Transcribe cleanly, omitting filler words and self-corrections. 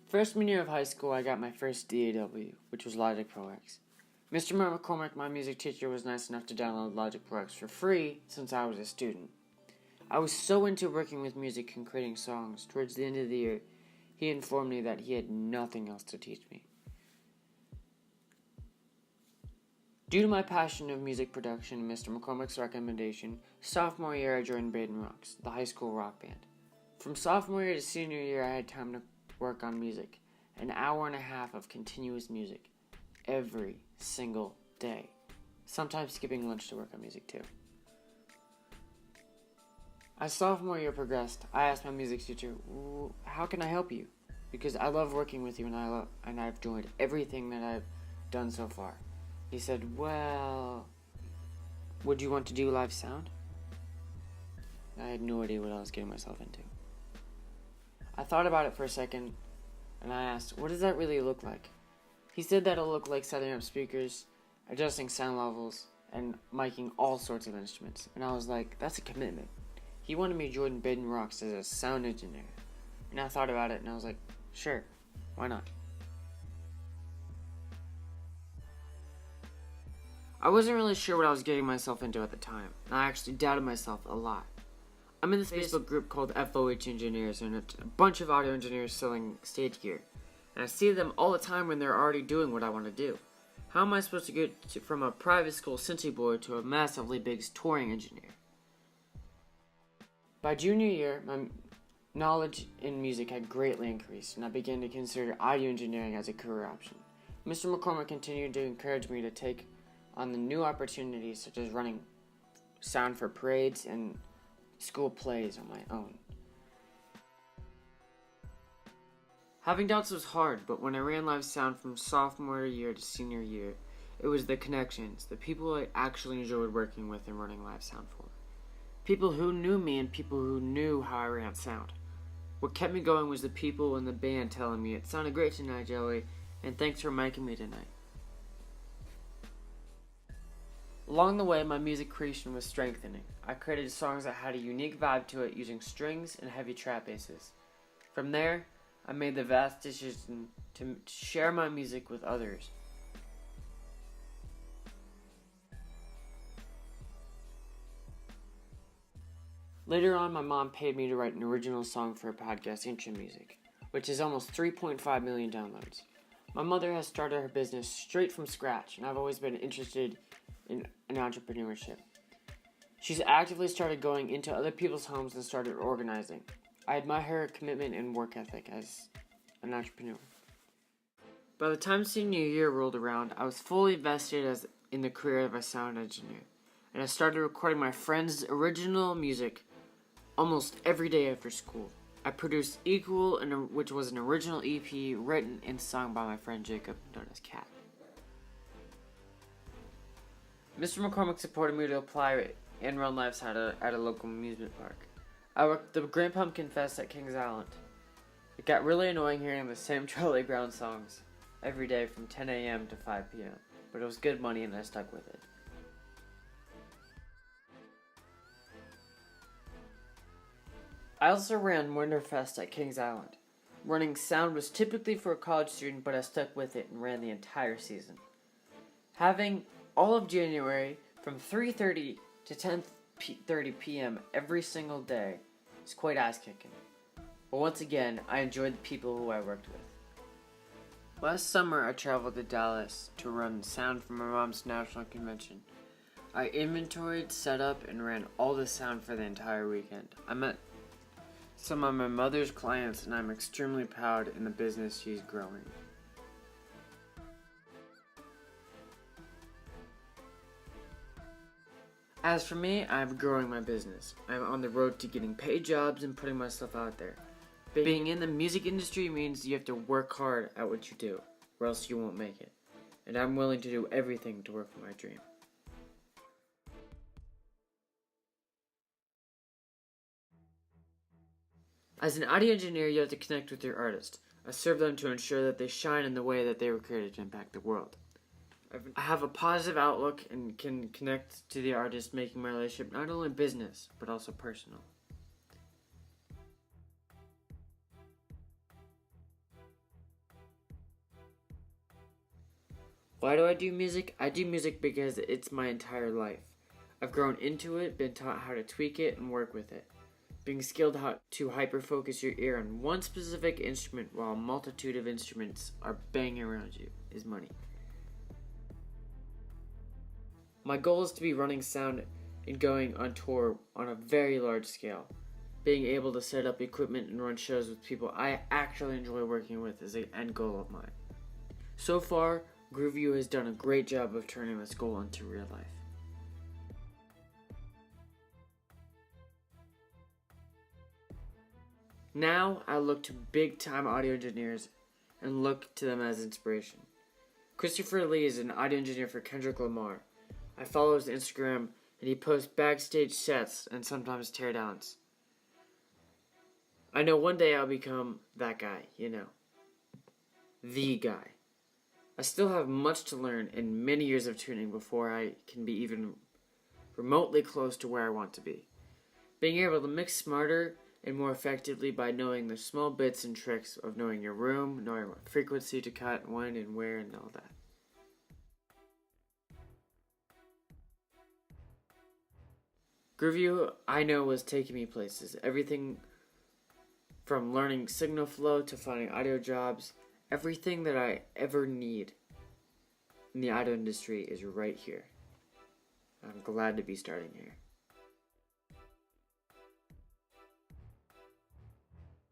Freshman year of high school, I got my first DAW, which was Logic Pro X. Mr. McCormick, my music teacher, was nice enough to download Logic Pro X for free since I was a student. I was so into working with music and creating songs, towards the end of the year, he informed me that he had nothing else to teach me. Due to my passion of music production and Mr. McCormick's recommendation, sophomore year I joined Baden Rocks, the high school rock band. From sophomore year to senior year, I had time to work on music, an hour and a half of continuous music, every single day, sometimes skipping lunch to work on music too. As sophomore year progressed, I asked my music teacher, how can I help you? Because I love working with you and I've enjoyed everything that I've done so far. He said, well, would you want to do live sound? I had no idea what I was getting myself into. I thought about it for a second, and I asked, what does that really look like? He said that it'll look like setting up speakers, adjusting sound levels, and miking all sorts of instruments. And I was like, that's a commitment. He wanted me to join Baden Rocks as a sound engineer. And I thought about it, and I was like, sure, why not? I wasn't really sure what I was getting myself into at the time, and I actually doubted myself a lot. I'm in this Facebook group called FOH Engineers, and it's a bunch of audio engineers selling stage gear. And I see them all the time when they're already doing what I want to do. How am I supposed to get from a private school Cincy boy to a massively big touring engineer? By junior year, my knowledge in music had greatly increased, and I began to consider audio engineering as a career option. Mr. McCormick continued to encourage me to take on the new opportunities such as running sound for parades and school plays on my own. Having doubts was hard, but when I ran live sound from sophomore year to senior year, it was the connections, the people I actually enjoyed working with and running live sound for. People who knew me and people who knew how I ran sound. What kept me going was the people in the band telling me, it sounded great tonight, Joey, and thanks for miking me tonight. Along the way, my music creation was strengthening. I created songs that had a unique vibe to it using strings and heavy trap basses. From there, I made the vast decision to share my music with others. Later on, my mom paid me to write an original song for her podcast intro music, which is almost 3.5 million downloads. My mother has started her business straight from scratch, and I've always been interested in entrepreneurship. She's actively started going into other people's homes and started organizing. I admire her commitment and work ethic as an entrepreneur. By the time senior year rolled around, I was fully vested in the career of a sound engineer, and I started recording my friends' original music almost every day after school. I produced Equal, which was an original EP written and sung by my friend Jacob, known as Cat. Mr. McCormick supported me to apply and run live sound at a local amusement park. I worked the Grand Pumpkin Fest at Kings Island. It got really annoying hearing the same Charlie Brown songs every day from 10 a.m. to 5 p.m., but it was good money and I stuck with it. I also ran Winterfest at Kings Island. Running sound was typically for a college student, but I stuck with it and ran the entire season. Having all of January from 3:30 to 10:30 p.m. every single day is quite ass-kicking. But once again, I enjoyed the people who I worked with. Last summer, I traveled to Dallas to run sound for my mom's national convention. I inventoried, set up, and ran all the sound for the entire weekend. I met some of my mother's clients, and I'm extremely proud in the business she's growing. As for me, I'm growing my business. I'm on the road to getting paid jobs and putting myself out there. Being in the music industry means you have to work hard at what you do, or else you won't make it. And I'm willing to do everything to work for my dream. As an audio engineer, you have to connect with your artist. I serve them to ensure that they shine in the way that they were created to impact the world. I have a positive outlook and can connect to the artist, making my relationship not only business, but also personal. Why do I do music? I do music because it's my entire life. I've grown into it, been taught how to tweak it and work with it. Being skilled how to hyper-focus your ear on one specific instrument while a multitude of instruments are banging around you is money. My goal is to be running sound and going on tour on a very large scale. Being able to set up equipment and run shows with people I actually enjoy working with is an end goal of mine. So far, GrooveU has done a great job of turning this goal into real life. Now, I look to big-time audio engineers and look to them as inspiration. Christopher Lee is an audio engineer for Kendrick Lamar. I follow his Instagram, and he posts backstage sets and sometimes teardowns. I know one day I'll become that guy, the guy. I still have much to learn and many years of tuning before I can be even remotely close to where I want to be. Being able to mix smarter and more effectively by knowing the small bits and tricks of knowing your room, knowing what frequency to cut, when and where, and all that. GrooveU, I know, was taking me places. Everything from learning signal flow to finding audio jobs, everything that I ever need in the audio industry is right here. I'm glad to be starting here.